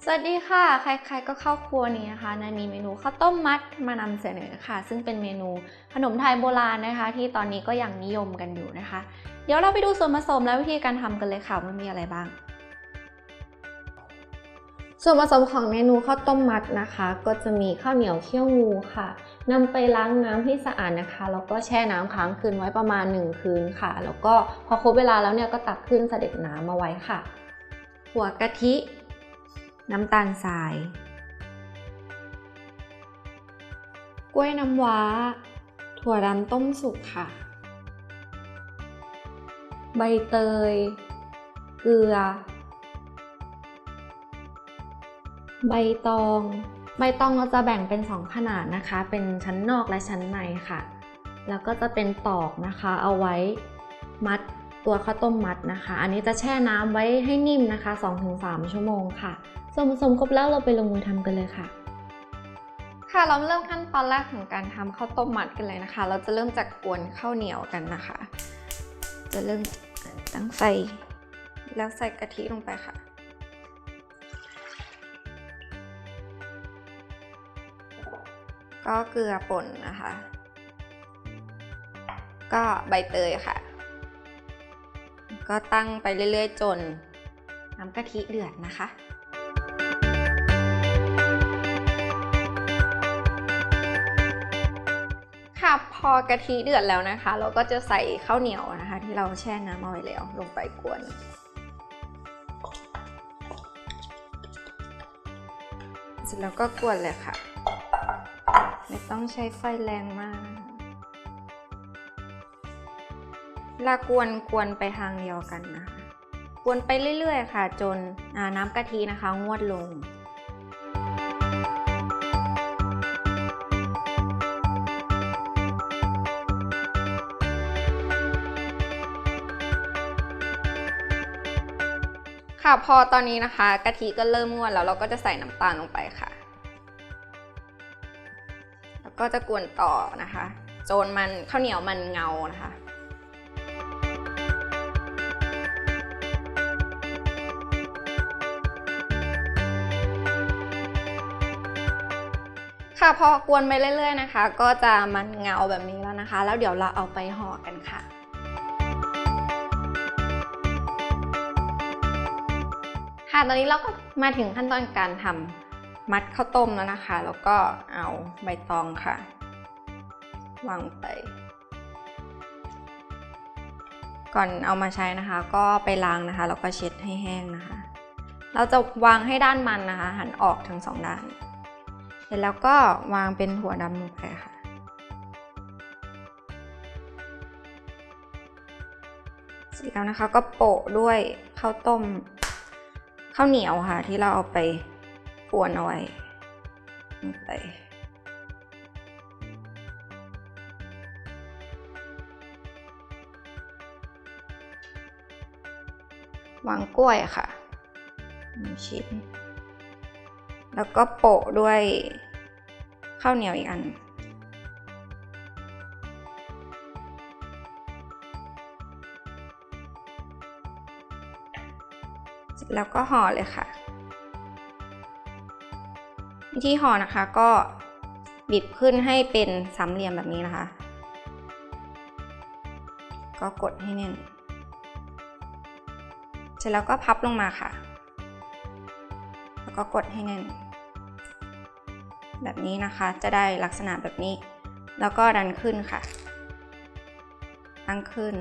สวัสดีค่ะใครๆก็เข้าครัวนี้นะคะนายมีเมนูข้าวต้มมัดมานำเสนอค่ะซึ่งเป็นเมนูขนมไทยโบราณนะคะที่ตอนนี้ก็ยังนิยมกันอยู่นะคะเดี๋ยวเราไปดูส่วนผสมและวิธีการทำกันเลยค่ะว่ามีอะไรบ้างส่วนผสมของเมนูข้าวต้มมัดนะคะก็จะมีข้าวเหนียวเขี้ยวงูค่ะนำไปล้างน้ำให้สะอาดนะคะแล้วก็แช่น้ำค้างคืนไว้ประมาณ1คืนค่ะแล้วก็พอครบเวลาแล้วเนี่ยก็ตักขึ้นเสด็จน้ำมาไว้ค่ะหัวกะทิน้ำตาลทรายกล้วยน้ำว้าถั่วดำต้มสุกค่ะใบเตยเกลือใบตองเราจะแบ่งเป็น2ขนาดนะคะเป็นชั้นนอกและชั้นในค่ะแล้วก็จะเป็นตอกนะคะเอาไว้มัดตัวข้าวต้มมัดนะคะอันนี้จะแช่น้ำไว้ให้นิ่มนะคะ 2-3 ชั่วโมงค่ะส่วนผสมครบแล้วเราไปลงมือทำกันเลยค่ะเราเริ่มขั้นตอนแรกของการทำข้าวต้มมัดกันเลยนะคะเราจะเริ่มจากกวนข้าวเหนียวกันนะคะจะเริ่มตั้งไฟแล้วใส่กะทิลงไปค่ะก็เกลือป่นนะคะก็ใบเตยค่ะก็ตั้งไปเรื่อยๆจนน้ำกะทิเดือดนะคะพอกะทิเดือดแล้วนะคะเราก็จะใส่ข้าวเหนียวนะคะที่เราแช่น้ำเอาไว้แล้วลงไปกวนเสร็จแล้วก็กวนเลยค่ะไม่ต้องใช้ไฟแรงมากลากวนไปทางเดียวกันนะคะกวนไปเรื่อยๆค่ะจนน้ำกะทินะคะงวดลงพอตอนนี้นะคะกะทิก็เริ่มงวดแล้วเราก็จะใส่น้ำตาลลงไปค่ะแล้วก็จะกวนต่อนะคะจนข้าวเหนียวมันเงานะคะพอกวนไปเรื่อยๆนะคะก็จะมันเงาแบบนี้แล้วนะคะแล้วเดี๋ยวเราเอาไปห่อกันค่ะตอนนี้เราก็มาถึงขั้นตอนการทำมัดข้าวต้มแล้วนะคะแล้วก็เอาใบตองค่ะวางไปก่อนเอามาใช้นะคะก็ไปล้างนะคะแล้วก็เช็ดให้แห้งนะคะเราจะวางให้ด้านมันนะคะหันออกทั้ง2ด้านเสร็จแล้วก็วางเป็นถั่วดำลงไปค่ะเสร็จแล้วนะคะก็โปะด้วยข้าวต้มข้าวเหนียวค่ะที่เราเอาไปกวนเอาไว้ลงไปวางกล้วยค่ะ1 ชิ้นแล้วก็โปะด้วยข้าวเหนียวอีกอันแล้วก็ห่อเลยค่ะวิธีห่อนะคะก็บิดขึ้นให้เป็นสามเหลี่ยมแบบนี้นะคะก็กดให้แน่นเสร็จแล้วก็พับลงมาค่ะแล้วก็กดให้แน่นแบบนี้นะคะจะได้ลักษณะแบบนี้แล้วก็ดันขึ้นค่ะตั้งขึ้น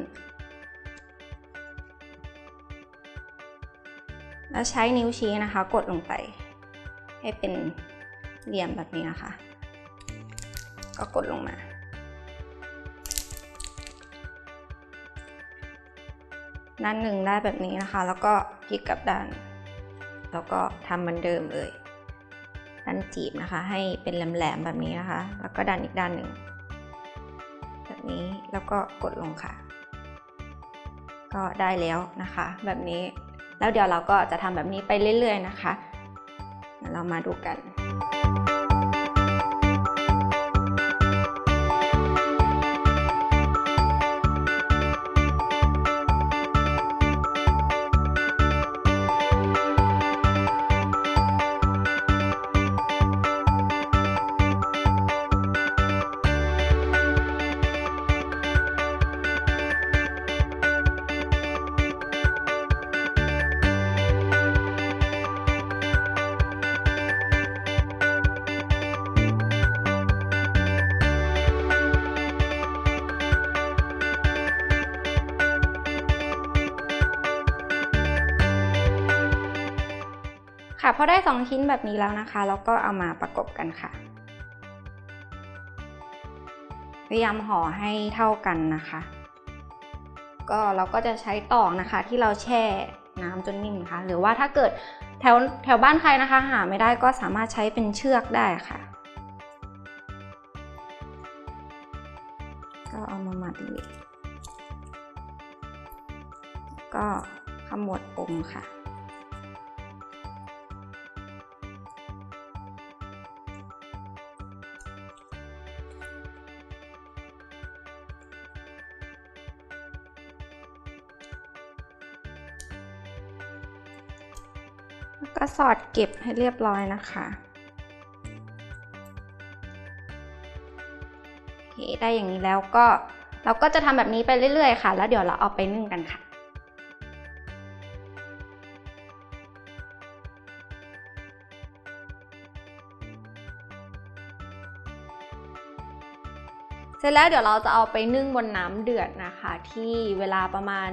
แล้วใช้นิ้วชี้นะคะกดลงไปให้เป็นเหลี่ยมแบบนี้นะคะก็กดลงมาด้านหนึ่งได้แบบนี้นะคะแล้วก็พลิกกลับด้านแล้วก็ทำเหมือนเดิมเลยดันจีบนะคะให้เป็นแหลมๆแบบนี้นะคะแล้วก็ดันอีกด้านหนึ่งแบบนี้แล้วก็กดลงค่ะก็ได้แล้วนะคะแบบนี้แล้วเดี๋ยวเราก็จะทำแบบนี้ไปเรื่อยๆนะคะเรามาดูกัน ค ค่ะพอได้2ชิ้นแบบนี้แล้วนะคะเราก็เอามาประกบกันค่ะพยายามห่อให้เท่ากันนะคะก็เราก็จะใช้ตอกนะคะที่เราแช่น้ำจนนิ่มค่ะหรือว่าถ้าเกิดแถวบ้านใครนะคะหาไม่ได้ก็สามารถใช้เป็นเชือกได้ค่ะก็เอามามัดเลยก็ขมวดปมค่ะก็สอดเก็บให้เรียบร้อยนะคะโอเคได้อย่างนี้แล้วก็เราก็จะทำแบบนี้ไปเรื่อยๆค่ะแล้วเดี๋ยวเราเอาไปนึ่งกันค่ะเสร็จแล้วเดี๋ยวเราจะเอาไปนึ่งบนน้ำเดือดนะคะที่เวลาประมาณ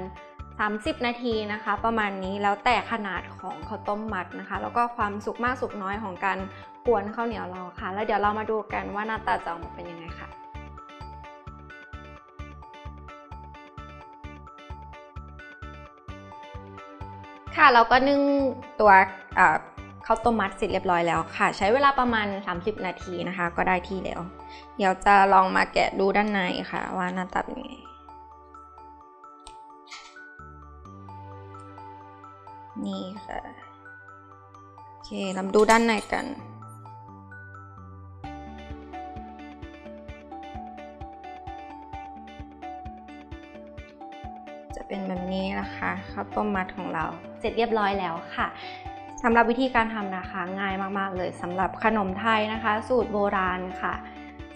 30 นาทีนะคะประมาณนี้แล้วแต่ขนาดของข้าวต้มมัดนะคะแล้วก็ความสุกมากสุกน้อยของการกวนข้าวเหนียวเราค่ะแล้วเดี๋ยวเรามาดูกันว่าหน้าตาจะออกมาเป็นยังไงค่ะค่ะเราก็นึ่งตัวข้าวต้มมัดเสร็จเรียบร้อยแล้วค่ะใช้เวลาประมาณ30 นาทีนะคะก็ได้ที่แล้วเดี๋ยวจะลองมาแกะดูด้านในค่ะว่าหน้าตาเป็นยังไงนี่ค่ะโอเคเรามาดูด้านในกันจะเป็นแบบนี้นะคะข้าวต้มมัดของเราเสร็จเรียบร้อยแล้วค่ะสำหรับวิธีการทำนะคะง่ายมากๆเลยสำหรับขนมไทยนะคะสูตรโบราณค่ะ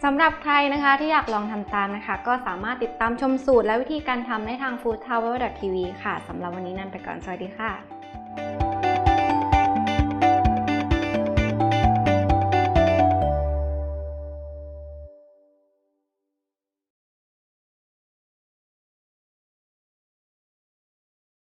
สำหรับใครนะคะที่อยากลองทำตามนะคะก็สามารถติดตามชมสูตรและวิธีการทำได้ทาง foodtower.tv ค่ะสำหรับวันนี้นั่นไปก่อนสวัสดีค่ะ